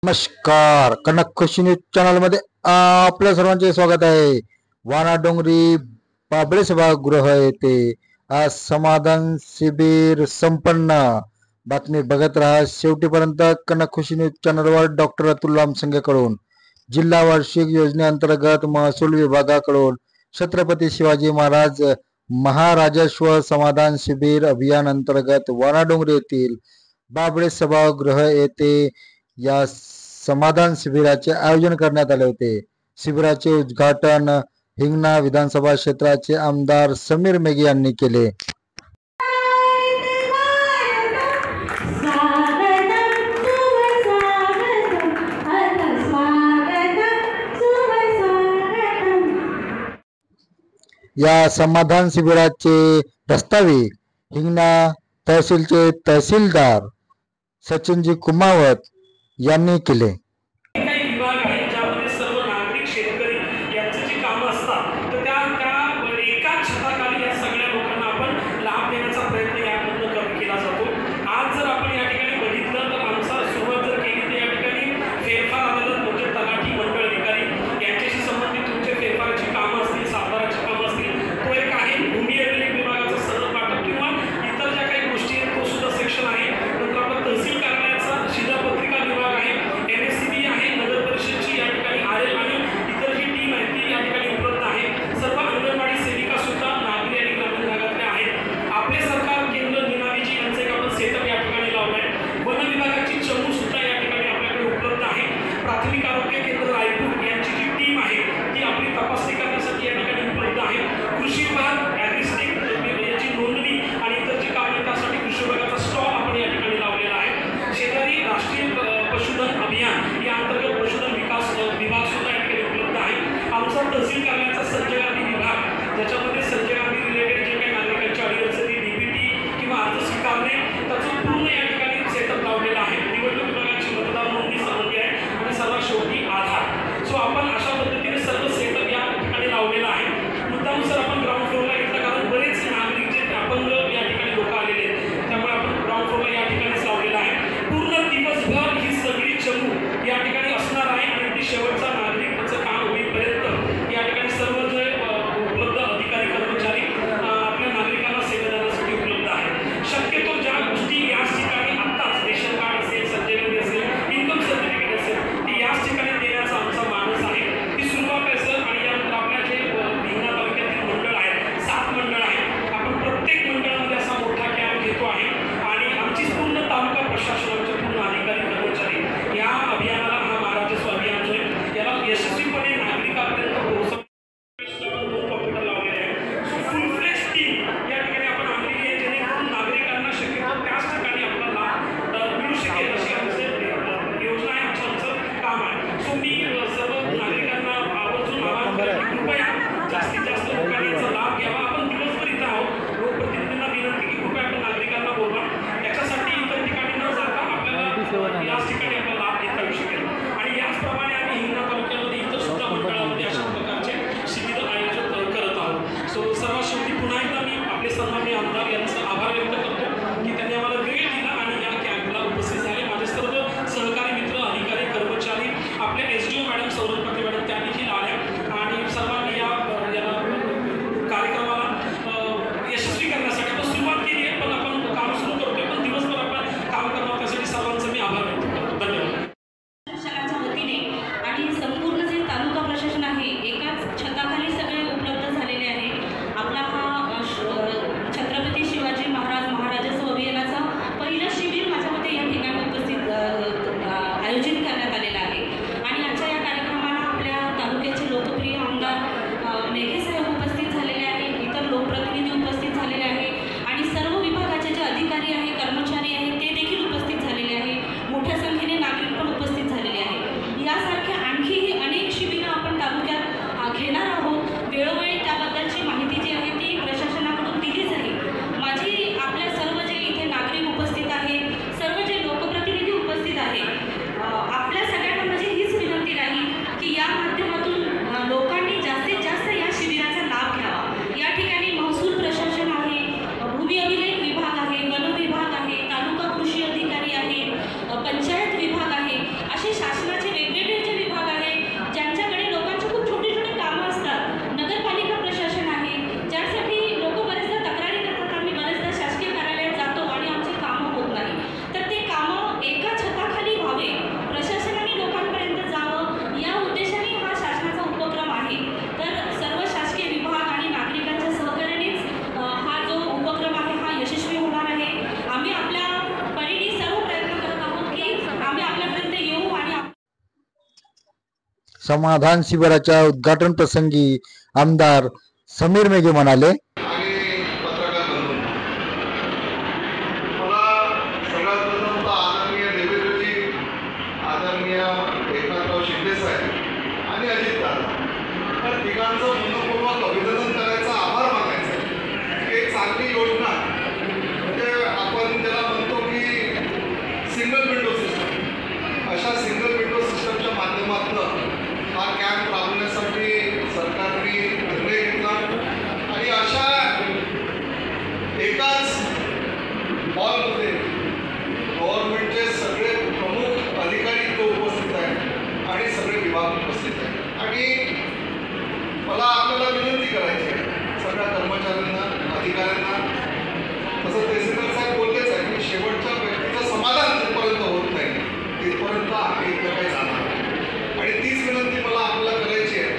नमस्कार, कनक खुशी news channel मध्ये आपल्या सर्वांचे स्वागत आहे। वाना डोंगरी बाबळे सभागृह येथे आज समाधान शिबिर संपन्न। बातमी बघत राहा शेवटीपर्यंत कनक खुशी न्यूज चॅनलवर। डॉक्टर अतुल रामसंगेकडून जिल्हा वार्षिक योजनेअंतर्गत महसूल विभागाकडून छत्रपती शिवाजी महाराज महाराजस्व समाधान शिबिर अभियान अंतर्गत वाना डोंगरी येथील बाबळे सभागृह येथे या समाधान शिबिराचे आयोजन करण्यात आले होते। शिबिराचे उद्घाटन हिंगणा विधानसभा क्षेत्राचे आमदार समीर मेघे यांनी केले। या समाधान शिबिराचे प्रास्ताविक हिंगणा तहसीलचे तहसीलदार सचिनजी कुमावत यांनी केले। तहसील कार्यालयाचा संजय गांधी विभाग ज्याच्यामध्ये संजय गांधी रिलेटेड जे काही नागरिकांची अडीअडचणी डीबीटी किंवा अर्ज स्वीकारणे त्याचं पूर्ण या ठिकाणी सेटअप लावलेला आहे। निवडणूक विभागाची मतदार नोंदणी संबंधी आहे आणि सर्वात शेवटी आधार। सो आपण अशा पद्धतीने सर्व सेटअप या ठिकाणी लावलेला आहे। मुद्दानुसार आपण ग्राउंड फ्लोअरला घेतला कारण बरेच नागरिक जे अपंग या ठिकाणी लोक आलेले आहेत त्यामुळे आपण ग्राउंड फ्लोअरला या ठिकाणीच लावलेला आहे। पूर्ण दिवसभर ही सगळी चमू या ठिकाणी असणार आहे आणि ती शेवटचा नागरिक त्याचं काम होईपर्यंत या ठिकाणी सर्व जे उपलब्ध अधिकारी कर्मचारी आपल्या नागरिकांना सेवा देण्यासाठी उपलब्ध आहे। शक्यतो ज्या गोष्टी याच ठिकाणी आत्ताच रेशन कार्ड असेल, संजय गांधी असेल, इन्कम सर्टिफिकेट असेल ती याच ठिकाणी देण्याचा आमचा मानस आहे। ती सुरुवात आहे सर आणि यानंतर आपल्या जे हिंगणा तालुक्यातील मंडळ आहेत 7 मंडळ आहेत आपण प्रत्येक मंडळामध्ये असा मोठा कॅम्प घेतो आहे आणि आमची पूर्ण तालुका प्रशासनाचे पूर्ण अधिकारी कर्मचारी या अभियानाला हा महाराजस्व अभियान जो आहे याला यशस्वीपणे नागरिकांपर्यंत पोहोचवण्यासाठी जास्तीत जास्त लोकांनी याचा लाभ घ्यावा। आपण दिवसभर इथं आहोत, लोकप्रतिनिधींना विनंती की कृपया आपण नागरिकांना बोलवा, याच्यासाठी इतर ठिकाणी न जाता आपल्याला याच ठिकाणी आपला लाभ घेता येऊ शकेल। आणि याचप्रमाणे आम्ही हिंगणा तालुक्यामध्ये इतर सुद्धा मंडळामध्ये अशा प्रकारचे शिबिर आयोजित करत आहोत। सो सर्वात शेवटी पुन्हा एकदा मी आपले सन्माननीय आमदार यांचा आभार व्यक्त करतो की त्यांनी आम्हाला वेळ दिला आणि या कॅम्पला उपस्थित झाले। माझे सर्व सहकारी मित्र, अधिकारी, कर्मचारी, आपल्या SDO madam Saurabh Patil madam त्या देखील आल्या आणि सर्वांनी या कार्यक्रमाला यशस्वी करण्यासाठी आपण सुरुवात केली आहे, पण आपण काम सुरू करतोय, पण दिवसभर आपण काम करणार त्यासाठी सर्वांचा मी आभार व्यक्त करतो। धन्यवाद। प्रशासनाच्या वतीने आणि संपूर्ण जे तालुका प्रशासन आहे एकाच छताखाली सगळे उपलब्ध झालेले आहे। आपला हा छत्रपती शिवाजी महाराज समाधान शिबिराच्या उद्घाटन प्रसंगी आमदार समीर मेघे म्हणाले, आणि पत्रकार बंधू, मला सगळ्यात प्रथम तर आदरणीय देवेंद्रजी, आदरणीय एकनाथराव शिंदे साहेब आणि अजित दादा तर तिघांचं मनपूर्वक अभिनंदन करायचं, आभार मानायचं. एक चांगली योजना म्हणजे आपण त्याला म्हणतो की सिंगल विंडो सिस्टम, अशा सिंगल विंडो सिस्टमच्या माध्यमातून हा कॅम्प राबवण्यासाठी सरकारने निर्णय घेतला. आणि अशा एकाच हॉलमध्ये गव्हर्नमेंटचे सगळे प्रमुख अधिकारी इथे उपस्थित आहेत आणि सगळे विभाग उपस्थित आहेत. आणि मला आपल्याला विनंती करायची आहे सगळ्या कर्मचाऱ्यांना, अधिकाऱ्यांना, तसं तहसीलदार साहेब बोललेच आहे की शेवटच्या व्यक्तीचं समाधान जिथपर्यंत होत नाही तिथपर्यंत आम्ही इथं काही जाणार नाही. आणि तीच विनंती मला आपल्याला करायची आहे.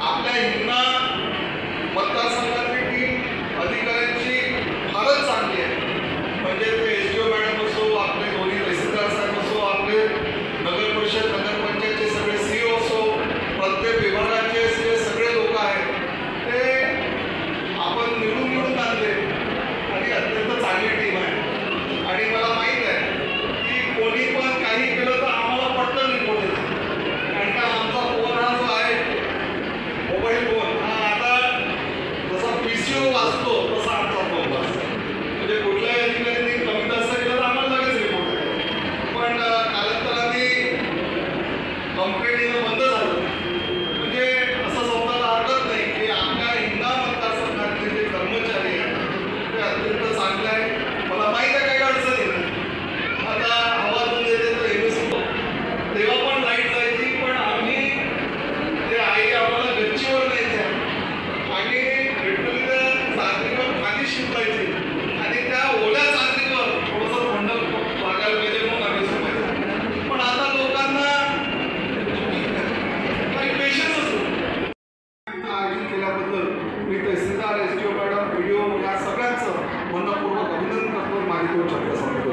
आपल्या हिंगणा मतदारसंघातली टीम अधिकाऱ्यांची फारच चांगली आहे. म्हणजे ते SDO मॅडम असो, आपले दोन्ही तहसीलदार साहेब असो, आपले नगर परिषद नगरपंचायतचे सगळे CEO असो, प्रत्येक विभागाचे जे सगळे लोक आहेत ते आपण निवडून आणले आणि अत्यंत चांगली टीम आहे. आणि मला माहीत आहे की कोणी पण काही केलं तर आम्हाला पटकन रिपोर्ट येतो. कारण का आमचा फोन हा जो आहे मोबाईल फोन हा आता जसा PCO वाचतो तसा आमचा फोन वाचतो. म्हणजे कुठल्याही अधिकाऱ्यांनी कमी जास्त केलं तर आम्हाला लगेच रिपोर्ट येतो. पण कालांतराने कंप्लेंट येणं बंद झालं. म्हणजे असं समजायला हरकत नाही की आपल्या हिंगणा मतदारसंघातले जे कर्मचारी आहेत ते अत्यंत चांगले आहे. मला माहीत आहे काही अडचणी नाही. आता हवातून येते तर एवढं तेव्हा पण लाईट जायची, पण आम्ही ते आई आम्हाला गच्चीवर न्यायच्या आणि लिटरली त्या चांदणीवर खाली शिंपायची आणि त्या ओल्या चांदणीवर थोडंसं थंड लागायला पाहिजे म्हणून आम्ही शिंपायचं. पण आता लोकांना काही पेशन्स असतो. आयोजित केल्याबद्दल मी तहसीलदार, SDO मॅडम, PDO या सगळ्यांचं मनपूर्वक अभिनंदन करतो. माझी 2 शब्द सांगतो.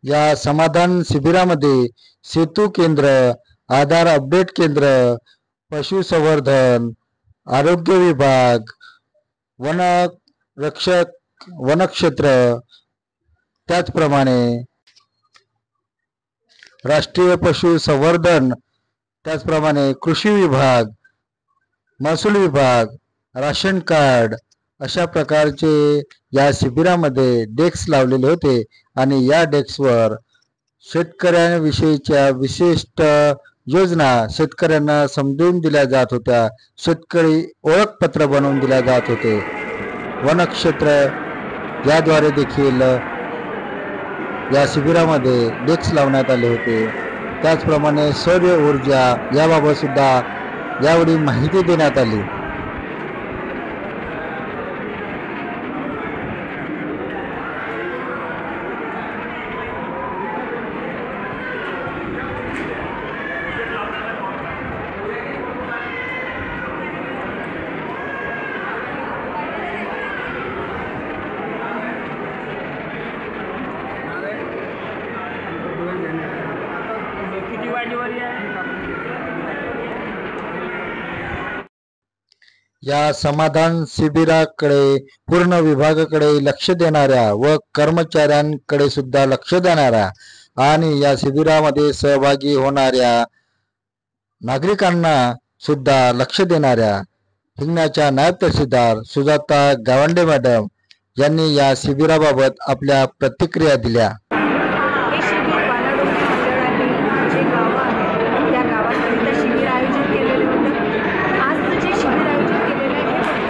या समाधान शिबिरामध्ये सेतू केंद्र, आधार अपडेट केंद्र, पशुसंवर्धन, आरोग्य विभाग, वनक्षेत्र, त्याचप्रमाणे राष्ट्रीय पशुसंवर्धन, त्याचप्रमाणे कृषी विभाग, महसूल विभाग, राशन कार्ड अशा प्रकारचे या शिबिरामध्ये डेस्क लावलेले होते. आणि या डेस्कवर शेतकऱ्यांविषयीच्या विशिष्ट योजना शेतकऱ्यांना समजून दिल्या जात होत्या. शेतकरी ओळखपत्र बनवून दिल्या जात होते. वनक्षेत्र याद्वारे देखील या शिबिरामध्ये डेस्क लावण्यात आले होते. त्याचप्रमाणे सौर ऊर्जा याबाबत सुद्धा यावेळी माहिती देण्यात आली. या समाधान शिबिराकडे पूर्ण विभागाकडे लक्ष देणाऱ्या व कर्मचाऱ्यांकडे सुद्धा लक्ष देणाऱ्या आणि या शिबिरामध्ये सहभागी होणाऱ्या नागरिकांना सुद्धा लक्ष देणाऱ्या हिंगण्याच्या नायब तहसीलदार सुजाता गावंडे मॅडम यांनी या शिबिराबाबत आपल्या प्रतिक्रिया दिल्या. हे शिबिर वानाडोंगरी मंडळाने जे गावं आहेत त्या गावाकरिता शिबिर आयोजित केलेलं होतं. आजचं जे शिबिर आयोजित केलेलं आहे हे फक्त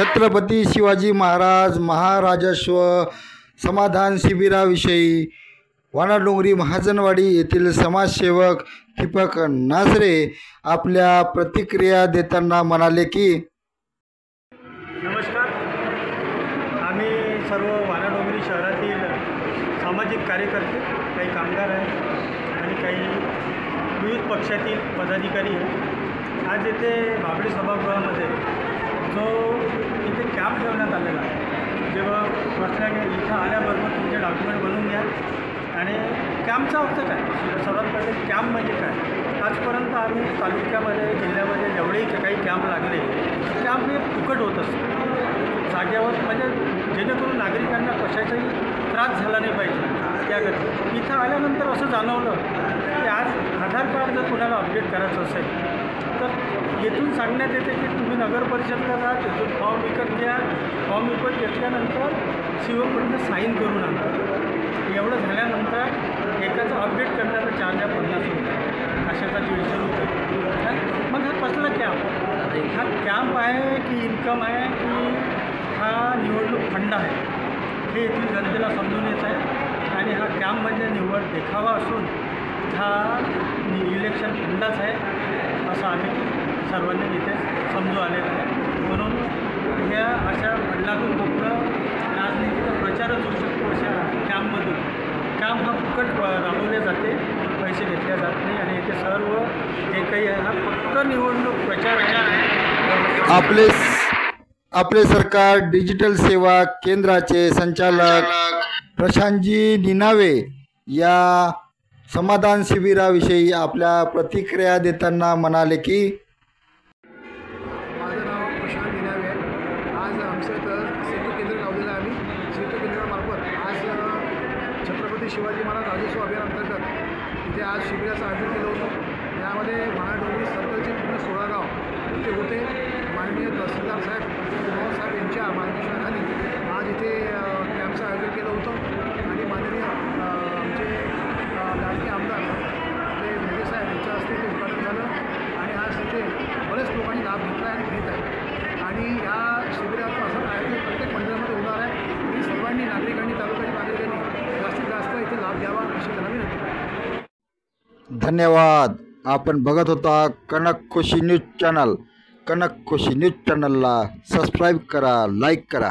छत्रपती शिवाजी महाराज महाराजस्व समाधान शिबिराविषयी वानाडोंगरी महाजनवाडी येथील समाजसेवक दीपक नासरे आपल्या प्रतिक्रिया देताना म्हणाले की नमस्कार. आम्ही सर्व वानाडोंगरी शहरातील सामाजिक कार्यकर्ते, काही कामगार आहेत आणि काही विविध पक्षातील पदाधिकारी आहेत. आज येथे बाबळे सभागृहामध्ये जो इथे कॅम्प ठेवण्यात आलेला आहे, जेव्हा इथं आल्याबरोबर तुमचे डॉक्युमेंट बनवून घ्या आणि कॅम्पचा अर्थ काय, सर्वात पहिले कॅम्प म्हणजे काय. आजपर्यंत आम्ही तालुक्यामध्ये जिल्ह्यामध्ये जेवढेही काही कॅम्प लागले, कॅम्प हे फुकट होत असते जाग्यावर, म्हणजे जेणेकरून नागरिकांना कशाचाही त्रास झाला नाही पाहिजे. त्याकरता इथं आल्यानंतर असं जाणवलं की आज आधार कार्ड जर कोणाला अपडेट करायचं असेल तर येथून सांगण्यात येते की तुम्ही नगर परिषदला जा, तिथून फॉर्म विकत घ्या, फॉर्म विकत घेतल्यानंतर सीओकडनं साईन करून आणा. एवढं झाल्यानंतर एकाचं अपडेट करण्याचा चार्ज आहे 50 रुपये, कशाचा 150 रुपये. मग हा कसला कॅम्प, हा कॅम्प आहे की इन्कम आहे की हा निवडणूक फंड आहे, हे येथील जनतेला समजून येत आहे. आणि हा कॅम्प म्हणजे निवड देखावा असून हा इलेक्शन फंडाच आहे असं आम्ही सर्वांनी इथे समजून आलेलं आहे. म्हणून ह्या अशा फंडातून फक्त राजनीतीचा प्रचारच होऊ शकतो. अशा कॅम्पमधून कॅम्प हा फुकट राबवले जाते, पैसे घेतले जात नाही आणि इथे सर्व जे काही आहे हा फक्त निवडणूक प्रचार आहे. आपले सरकार डिजिटल सेवा केंद्राचे संचालक प्रशांतजी निनावे या समाधान शिबिराविषयी आपल्या प्रतिक्रिया देताना म्हणाले की माझं नाव प्रशांत निनावे आहे. आज आमचं इथं सेतू केंद्र लावलेलं आहे. आम्ही सेतू केंद्रामार्फत आज छत्रपती शिवाजी महाराज राजस्व अभियानांतर्गत इथे आज शिबिराचं आयोजन केलं होतं. यामध्ये वानाडोंगरी सर्कलचे पूर्ण 16 गाव इथे होते. माननीय तहसीलदार साहेब पवार साहेब यांच्या मार्गदर्शनाखाली आज इथे कॅम्पचं आयोजन केलं होतं आणि माननीय आमचे लाडके आमदार आपले मेघे साहेब यांच्या हस्ते ते उद्घाटन झालं आणि आज इथे बरेच लोकांनी लाभ घेतला आहे आणि घेत आहे. आणि या शिबिराचं असं आयोजन प्रत्येक मंडळामध्ये होणार आहे आणि सर्वांनी नागरिकांनी तालुक्यातील नागरिकांनी जास्तीत जास्त इथे लाभ घ्यावा अशी त्यांना विनंती. धन्यवाद. आपण बघत होता कनक खुशी न्यूज चॅनल. कनक खुशी न्यूज चॅनलला सबस्क्राईब करा, लाईक करा.